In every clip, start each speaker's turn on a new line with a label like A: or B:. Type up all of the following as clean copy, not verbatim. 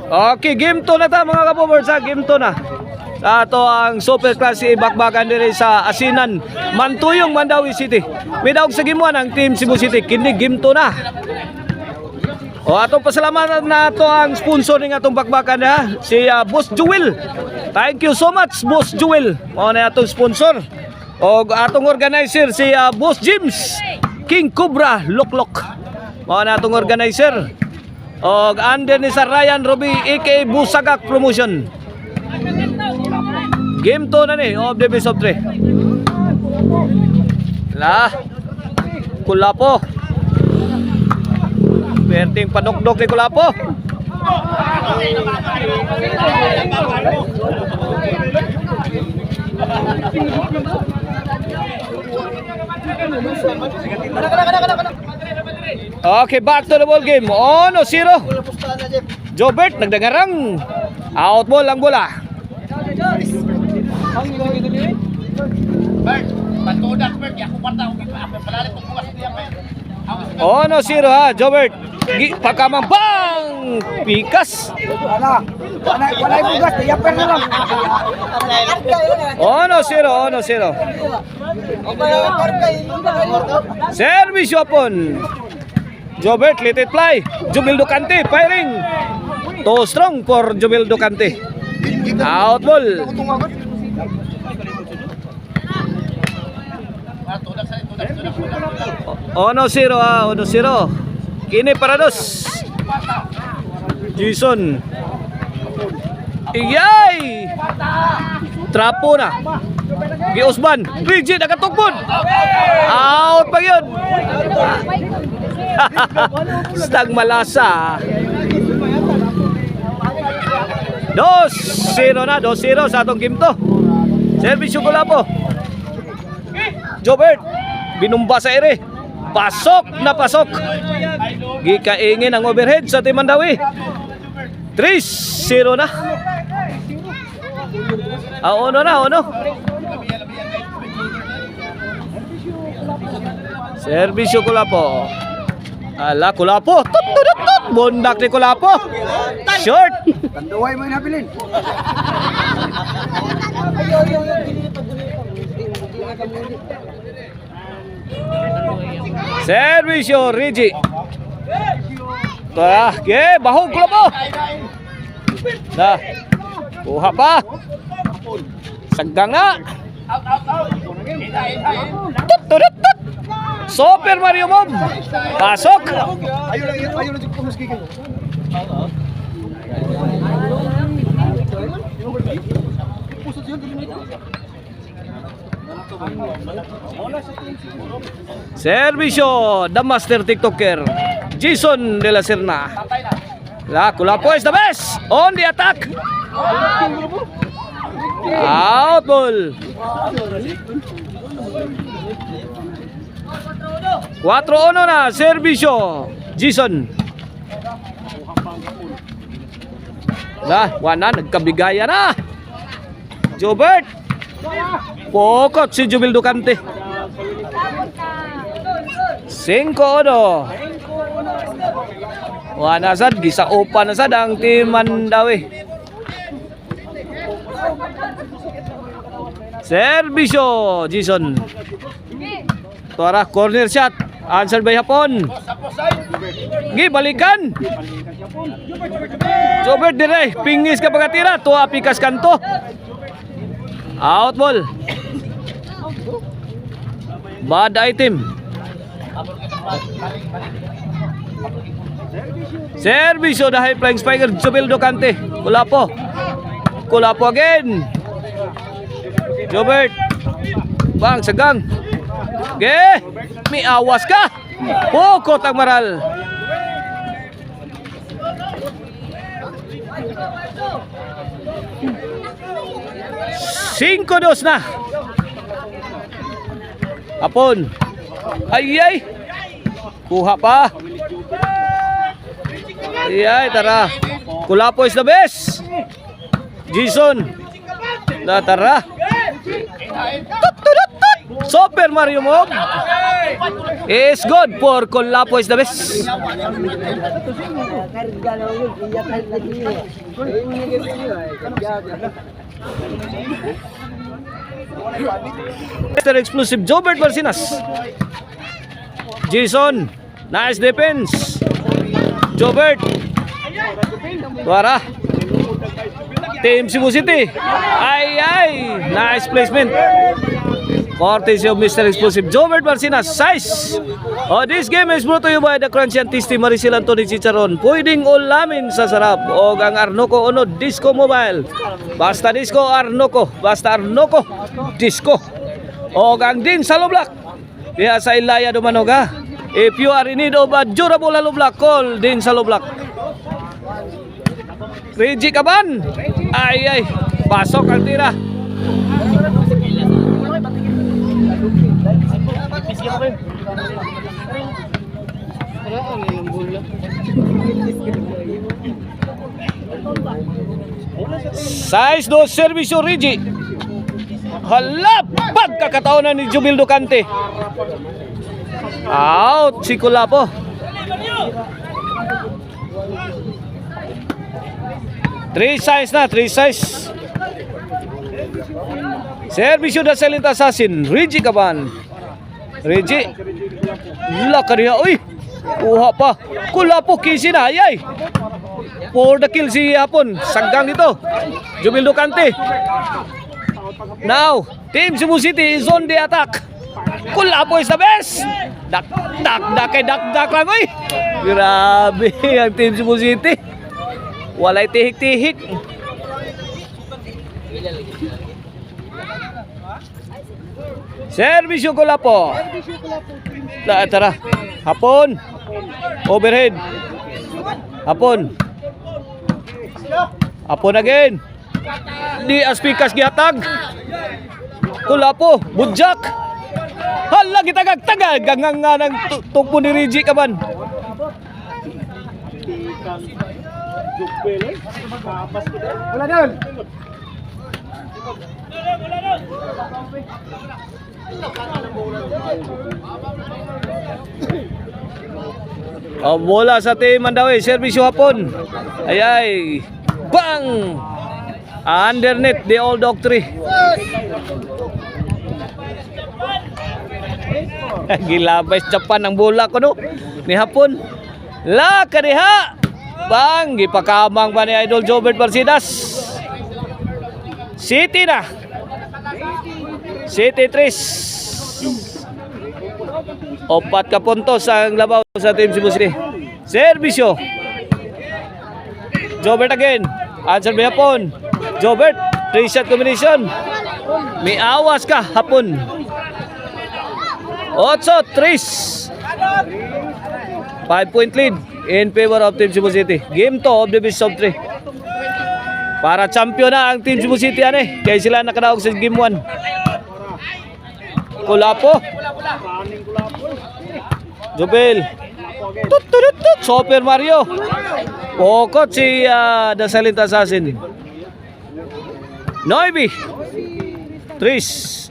A: Okay, game 2 na ta mga kabobers ha. Game 2 na. Sa ato ang Super Class A bakbakan diri sa Asinan, Mantuyong, Mandawi City. Midawg sa game 1 ang Team Cebu City. Kini game 2 na. O atong pasalamatan na ato ang sponsor ng atong bakbakan ha, si Boss Jewel. Thank you so much Boss Jewel. Mao na atong sponsor. O atong organizer si Boss James King Cobra Loklok. Mao na atong organizer. O under ni sa Ryan Ruby aka Busagak Promotion. Game 2 na ni of the best of 3. La Kulapo. Perting panukdok ni Kulapo. Okay, back to the ball game. 1-0. Jobert nagdagarang. Out ball ang bola. 1-0 ha, Jobert. Pagkamang bang! Pikas.
B: Wala bugas, yaper na lang.
A: 1-0. Service upon. Jobert, let it fly. Jubil Ducante firing. Too strong for Jubil Ducante. Out ball. 1-0 ha, 1-0. Kini para dos. Jason. Iyay! Trapo na. Giusban. Rigid nakatukbon. Out pa yun. Stag malasa. 2-0 na. 2-0 sa atong game to. Service yung Kulapo. Jobert. Binumba sa ere. Pasok na pasok. Gikaingin ang overhead sa Team Mandawi. 3-0 na. Ono na. Servisyo Kulapo. Ala Kulapo. Tut. Bondak ni Kulapo. Short.
B: Tanduay mo inabilin.
A: Servisyo Rigi. Bahog Kulapo. Dah. Kuha pa. Saggang na. Tut. Super Mario Mom. Pasok.
B: Ayo lang pumus gigil.
A: Servisyo the master TikToker Jason de la Serna. La Kulapo is the best on the attack. Out ball. 4-1 na. Servisyo Jason. Wana nagkabigaya na. Jobert. Pokot si Jubil Ducante. 5-1. Wana sad gisaupa na sad ang Team Mandawi. Servisyo Jason. Tuara corner shot. Answer by Hapon. Balikan. Jobert dire pingis ka pagatira. Tua pikas kanto. Out ball. Bad item. Servisyo the high flying spiker Jubil Ducante. Kulapo again. Jobert. Bang sagang. Mi awas ka. Pokot ang maral. Cinco dos na. Apon. Ayay. Kuha pa. Ayay, tara. Kulapo is the best. Jason. Tara. Super Mario move is good for Kulapo is the best. Mr. Explosive Jobert Marcinas. Jason, nice defense. Jobert. Tuara. Team Cebu City. Ay, nice placement. Courtesy of Mr. Explosive Jobert Marcinas. Size. Oh, this game is brought to you by the Crunchy and Tasty Maricel Anthony Chicharon. Pwedeng ulamin sa sarap. O ang Arnoco Ono Disco Mobile. Basta Disco Arnoco. Basta Arnoco Disco. O ang din sa Loblak. Kaya sa Ilaya Dumanoga. If you are in need of a durable Loblak, call din sa Loblak. Reggie Caban. Ay, pasok ang tira. Size do servisyo Reggie. Hala, pagkakataonan ni Jubil Ducante. Out si Kulapo. Three size na, 3 size. Servisyo da Silent Assassin, Reggie Caban. Reggie. Laka niya, uy. Kuha pa. Kulapo, kisi na, ayay. For the kill si Hapon. Saggang dito. Jubil Ducante. Now, Team Cebu City is on the attack. Kulapo is the best. Dak lang, uy. Grabe ang Team Cebu City. Walay tihik-tihik. Servisyo Kulapo. Tara. Hapon. Overhead. Hapon. Hapon again. Di aspikas gihatag. Kulapo. Budjak. Hala, gitagag-tagag. Gangang nga ng tugpo ni Reggie Caban.
B: Wala doon.
A: Bola sa Team Mandawi. Servisyo Hapon. Ayay. Bang! Underneath the old doctrine. Gilabay sa Japan ang bola ko no. Ni Hapon. La kadiha. Bang, gipakamang pa ni Idol Jobert Marcinas. City na. City 3. Opat ka puntos ang labaw sa Team Cebu City. Servisyo. Jobert again. Answer by Hapon. Jobert, 3-shot combination. May awas ka, Hapon. 8-3. 5-point lead in favor of Team Cebu City. Game 2 of the best of 3. Para champion na ang Team Cebu City ane. Kaya sila nakadaog sa game 1. Kulapo. Jubel. Tut. Super Mario. Pokot si The Silent Assassin. Noibi. Tris.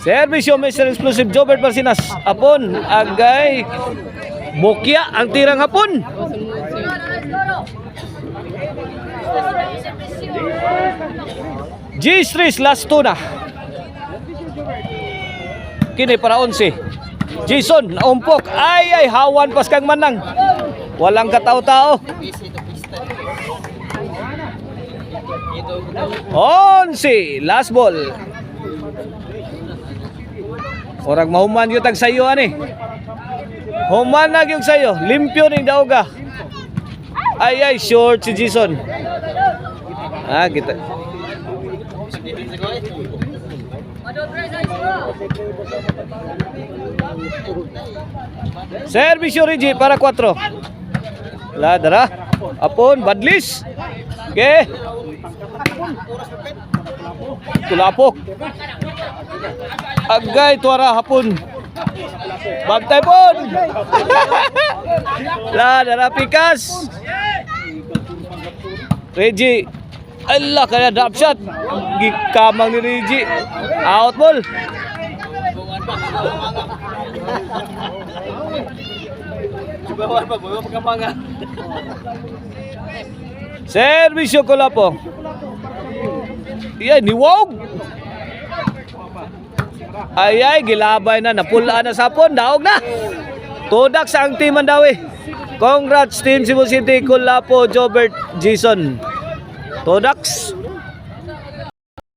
A: Servisyo Mr. Explosive Jobert Marcinas. Hapon, agay. Bokya ang tirang Hapon. G-Street last 2 na. Kini para 11. Jason, naumpok. Ay, hawan pas kang manang. Walang katao-tao. 11, last ball. Orang mahuman yung tag sayo ani. Human na yung sayo. Limpyo ning daoga. Ay, short si Jason. Kita. Servisyo Reggie para 4. Ladara. Apon, Badlis. Okay. Kulapok. Agay tuara Hapon. Bagtay pon. Ladara pikas. Reggie. Allah, kaya drop shot. Gikamang ni Reggie. Out ball. Servisyo ko lang po. Yan, niwog. Ay, gilabay na. Napula na sa pon. Daog na. Tudak sa ang team Mandawi. Congrats team Cebu City. Kulapo, Jobert, Jason. Tudaks.